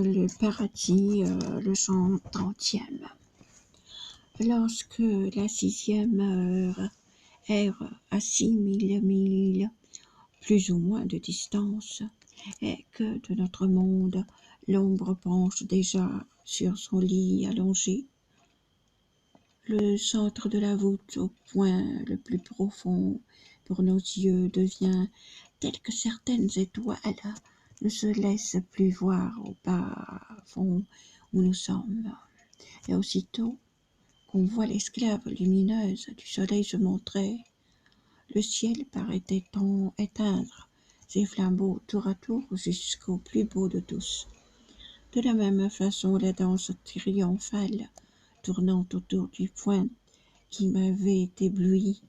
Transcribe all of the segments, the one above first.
Le paradis, le chant 30e. Lorsque la 6e heure erre à 6000 milles, plus ou moins de distance, et que de notre monde l'ombre penche déjà sur son lit allongé, le centre de la voûte au point le plus profond pour nos yeux devient tel que certaines étoiles ne se laissent plus voir au bas fond où nous sommes. Et aussitôt qu'on voit l'esclave lumineuse du soleil se montrer, le ciel paraît éteindre ses flambeaux tour à tour jusqu'au plus beau de tous. De la même façon, la danse triomphale, tournant autour du point qui m'avait ébloui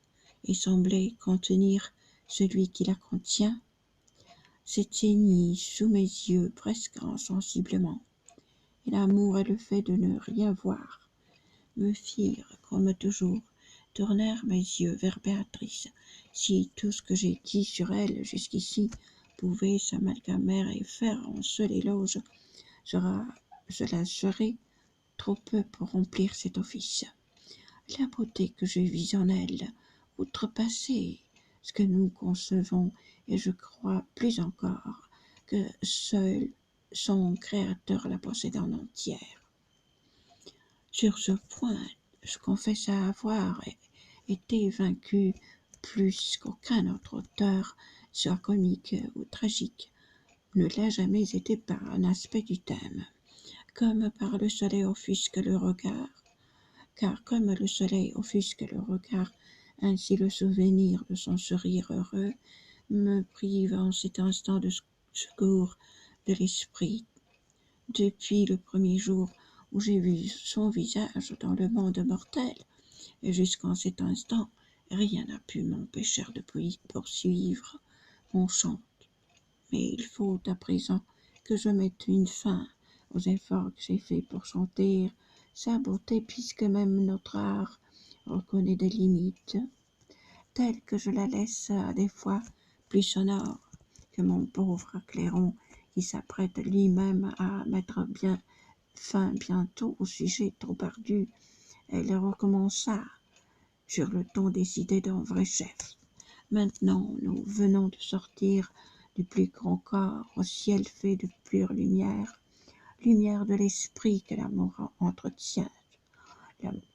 et semblait contenir celui qui la contient, s'éteignit sous mes yeux presque insensiblement, et l'amour et le fait de ne rien voir me firent, comme toujours, tourner mes yeux vers Béatrice. Si tout ce que j'ai dit sur elle jusqu'ici pouvait s'amalgamer et faire un seul éloge, cela serait trop peu pour remplir cet office. La beauté que je vis en elle outrepassait ce que nous concevons, et je crois plus encore que seul son Créateur la possède en entière. Sur ce point, je confesse avoir été vaincu plus qu'aucun autre auteur, soit comique ou tragique, ne l'a jamais été par un aspect du thème, comme par le soleil offusque le regard, car comme le soleil offusque le regard, ainsi le souvenir de son sourire heureux me prive en cet instant de secours de l'esprit. Depuis le premier jour où j'ai vu son visage dans le monde mortel, et jusqu'en cet instant, rien n'a pu m'empêcher de poursuivre mon chant. Mais il faut à présent que je mette une fin aux efforts que j'ai faits pour chanter sa beauté, puisque même notre art reconnaît des limites, telles que je la laisse à des fois plus sonore que mon pauvre clairon qui s'apprête lui-même à mettre fin bientôt au sujet trop ardu. Elle recommença sur le ton décidé d'un vrai chef. Maintenant, nous venons de sortir du plus grand corps au ciel fait de pure lumière, lumière de l'esprit que l'amour entretient,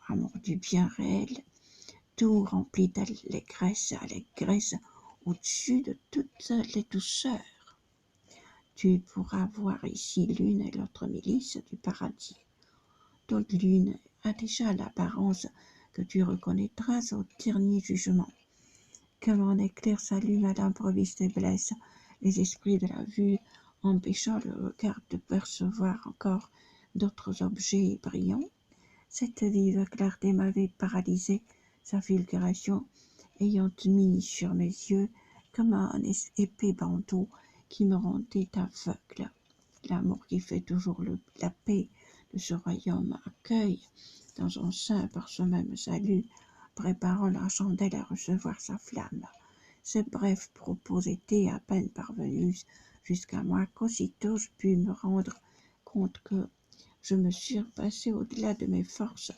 l'amour du bien réel, tout rempli d'allégresse, au-dessus de toutes les douceurs. Tu pourras voir ici l'une et l'autre milice du paradis, dont l'une a déjà l'apparence que tu reconnaîtras au dernier jugement. Comme un éclair s'allume à l'improviste et blesse les esprits de la vue, empêchant le regard de percevoir encore d'autres objets brillants, cette vive clarté m'avait paralysé, sa fulguration ayant mis sur mes yeux comme un épais bandeau qui me rendait aveugle. L'amour qui fait toujours la paix de ce royaume accueille dans son sein par ce même salut, préparant la chandelle à recevoir sa flamme. Ce bref propos était à peine parvenu jusqu'à moi qu'aussitôt je pus me rendre compte que je me surpassais au-delà de mes forces.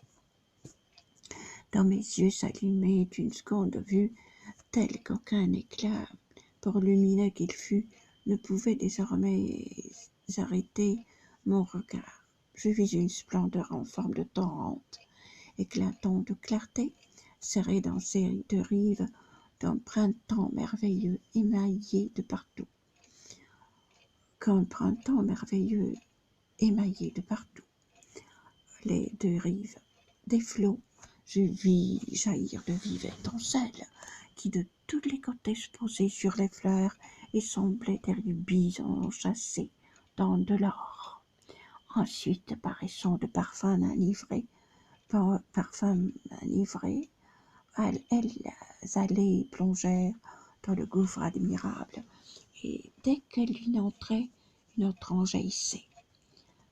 Dans mes yeux s'allumait une seconde vue telle qu'aucun éclat, pour lumineux qu'il fût, ne pouvait désormais arrêter mon regard. Je vis une splendeur en forme de torrente, éclatant de clarté, serrée dans ces deux rives d'un printemps merveilleux émaillé de partout. Qu'un printemps merveilleux émaillé de partout. Les deux rives des flots, je vis jaillir de vives étincelles qui de tous les côtés se posaient sur les fleurs et semblaient des rubis enchâssés dans de l'or. Ensuite, paraissant de parfums enivrés, elles allaient plongèrent dans le gouffre admirable, et dès que l'une entrait, une autre en jaillissait.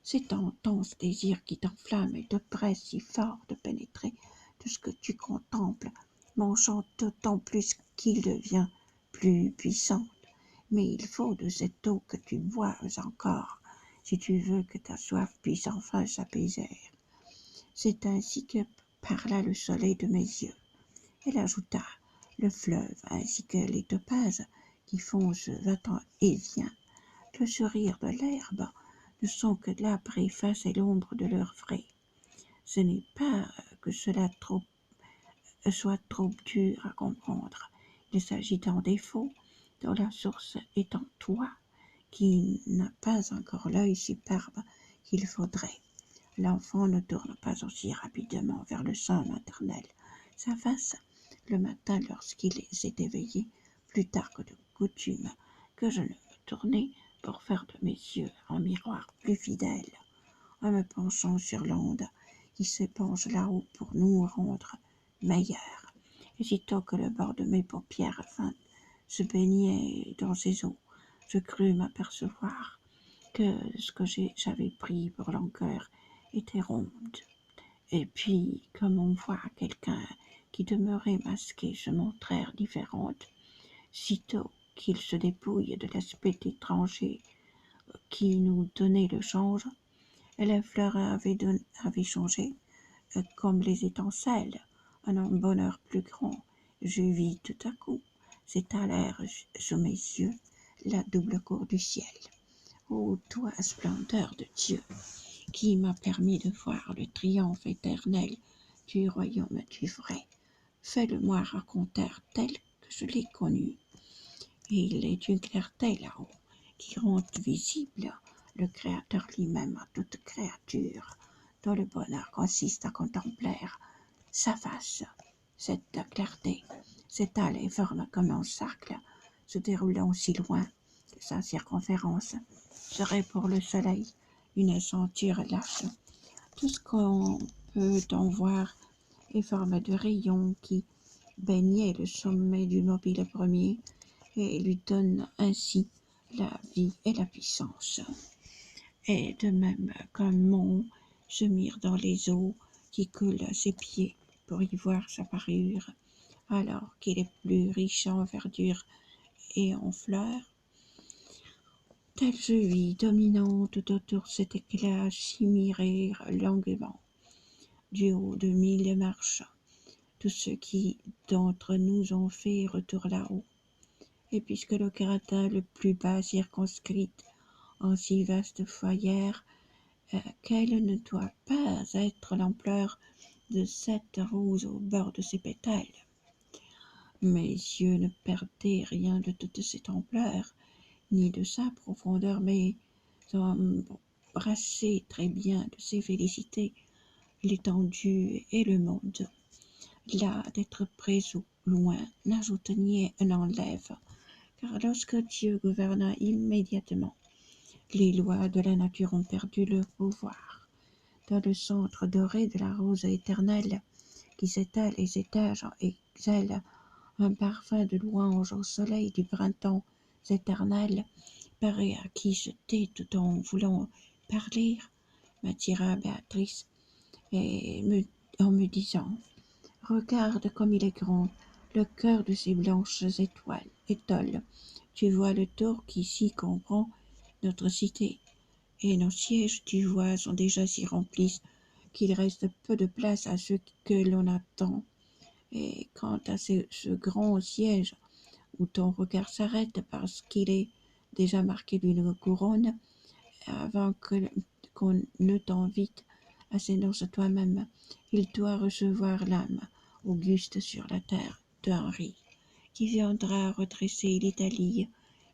C'est un intense désir qui t'enflamme et te presse si fort de pénétrer tout ce que tu contemples, m'enchante d'autant plus qu'il devient plus puissant. Mais il faut de cette eau que tu boives encore, si tu veux que ta soif puisse enfin s'apaiser. C'est ainsi que parla le soleil de mes yeux. Elle ajouta, le fleuve ainsi que les topazes qui foncent va-t'en et vient. Le sourire de l'herbe ne sont que la préface et l'ombre de leur vrai. Ce n'est pas que cela soit trop dur à comprendre. Il s'agit d'un défaut dont la source est en toi, qui n'a pas encore l'œil superbe qu'il faudrait. L'enfant ne tourne pas aussi rapidement vers le sein maternel. Sa face, le matin lorsqu'il s'est éveillé, plus tard que de coutume, que je ne me tournais pour faire de mes yeux un miroir plus fidèle, en me penchant sur l'onde qui s'épanche là-haut pour nous rendre meilleurs. Et sitôt que le bord de mes paupières feintes se baignait dans ses eaux, je crus m'apercevoir que ce que j'avais pris pour longueur était ronde. Et puis, comme on voit quelqu'un qui demeurait masqué se montrèrent différentes, sitôt qu'il se dépouille de l'aspect étranger qui nous donnait le change, et les fleurs avaient changé, comme les étincelles, en un bonheur plus grand. Je vis tout à coup s'étaler sous mes yeux la double cour du ciel. Ô toi, splendeur de Dieu, qui m'a permis de voir le triomphe éternel du royaume du vrai, fais-le-moi raconter tel que je l'ai connu. Et il est une clarté là-haut qui rend visible le Créateur lui-même à toute créature, dont le bonheur consiste à contempler sa face. Cette clarté s'étale et forme comme un cercle, se déroulant si loin que sa circonférence serait pour le soleil une ceinture lâche. Tout ce qu'on peut en voir est formé de rayons qui baignaient le sommet du mobile premier et lui donnent ainsi la vie et la puissance. Et de même qu'un mont se mire dans les eaux qui coulent à ses pieds pour y voir sa parure, alors qu'il est plus riche en verdure et en fleurs, tel je vis dominante autour cet éclat s'y mirer longuement, du haut de 1000 marches, tous ceux qui d'entre nous ont fait retour là-haut. Et puisque le gratin le plus bas circonscrit en si vaste foyer, quelle ne doit pas être l'ampleur de cette rose au bord de ses pétales. Mes yeux ne perdaient rien de toute cette ampleur, ni de sa profondeur, mais embrassaient très bien de ses félicités l'étendue et le monde. Là, d'être près ou loin n'ajoute ni n'enlève, car lorsque Dieu gouverna immédiatement, les lois de la nature ont perdu leur pouvoir. Dans le centre doré de la rose éternelle, qui s'étale et s'étage et exhale un parfum de louange au soleil du printemps éternel, paraît à qui se tait tout en voulant parler, m'attira Béatrice, en me disant, regarde comme il est grand, le cœur de ces blanches étoiles. Tu vois le tour qui s'y comprend notre cité, et nos sièges, tu vois, sont déjà si remplis qu'il reste peu de place à ceux que l'on attend. Et quant à ce grand siège où ton regard s'arrête parce qu'il est déjà marqué d'une couronne, avant qu'on ne t'invite à ces noces toi-même, il doit recevoir l'âme auguste sur la terre d'Henri, qui viendra redresser l'Italie,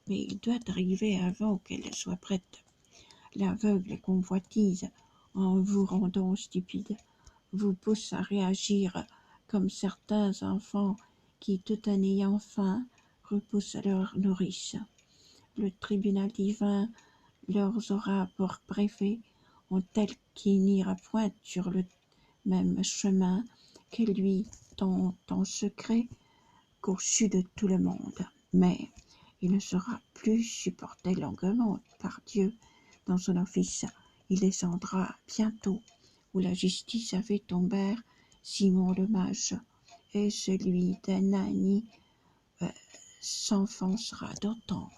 mais il doit arriver avant qu'elle soit prête. L'aveugle convoitise, en vous rendant stupide, vous pousse à réagir comme certains enfants qui, tout en ayant faim, repoussent leur nourrice. Le tribunal divin leur aura pour préfet un tel qui n'ira point sur le même chemin que lui, tant en secret qu'au su de tout le monde. Mais il ne sera plus supporté longuement par Dieu dans son office. Il descendra bientôt où la justice avait tombé Simon le mage, et celui d'Ananie s'enfoncera d'autant.